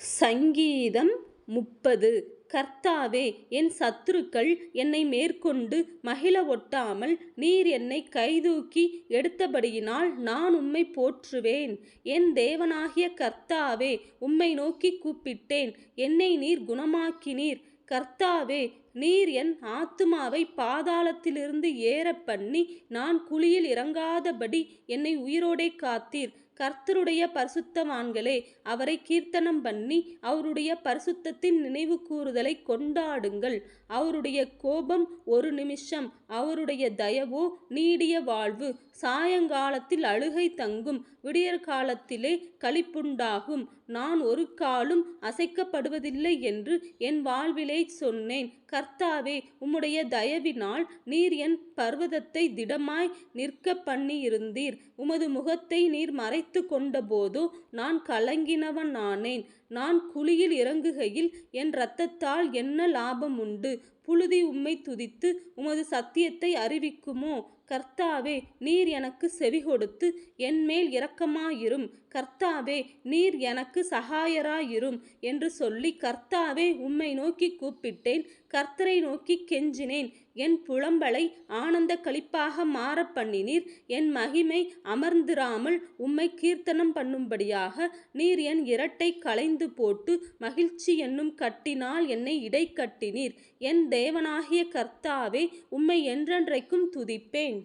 சங்கீதம் 30. கர்த்தாவே, என் சத்துருக்கள் என்னை மேற்கொண்டு மகிழ ஒட்டாமல் நீர் என்னை கைதூக்கி எடுத்தபடியினால் நான் உம்மை போற்றுவேன். என் தேவனாகிய கர்த்தாவே, உம்மை நோக்கி கூப்பிட்டேன், என்னை நீர் குணமாக்கினீர். கர்த்தாவே, நீர் என் ஆத்துமாவை பாதாளத்திலிருந்து ஏறப் பண்ணி நான் குழியில் இறங்காதபடி என்னை உயிரோடே காத்தீர். கர்த்தருடைய பரிசுத்தவான்களே, அவரை கீர்த்தனம் பண்ணி அவருடைய பரிசுத்தத்தின் நினைவு கூறுதலை கொண்டாடுங்கள். அவருடைய கோபம் ஒரு நிமிஷம், அவருடைய தயவோ நீடிய வாழ்வு. சாயங்காலத்தில் அழுகை தங்கும், விடியற்காலத்திலே களிப்புண்டாகும். நான் ஒரு காலும் அசைக்கப்படுவதில்லை என்று என் வாழ்விலே சொன்னேன். கர்த்தாவே, உம்முடைய தயவினால் நீர் என் பர்வதத்தை திடமாய் நிற்க பண்ணியிருந்தீர். உமது முகத்தை நீர் மறைத்து கொண்டபோதோ நான் கலங்கினவனானேன். நான் குழியில் இறங்குகையில் என் இரத்தத்தால் என்ன லாபம் உண்டு? புழுதி உம்மை துதித்து உமது சத்தியத்தை அறிவிக்குமோ? கர்த்தாவே, நீர் எனக்கு செவிகொடுத்து என்மேல் இரக்கமாயிரும். கர்த்தாவே, நீர் எனக்கு சகாயராயிரும் என்று சொல்லி, கர்த்தாவே, உம்மை நோக்கி கூப்பிட்டேன், கர்த்தரை நோக்கி கெஞ்சினேன். என் புலம்பலை ஆனந்த களிப்பாக மாற பண்ணினீர். என் மகிமை அமர்ந்திராமல் உம்மை கீர்த்தனம் பண்ணும்படியாக நீர் என் இரட்டை களைந்து போட்டு மகிழ்ச்சி என்னும் கட்டினால் என்னை இடைக்கட்டினீர். என் தேவனாகிய கர்த்தாவே, உம்மை என்றென்றைக்கும் துதிப்பேன்.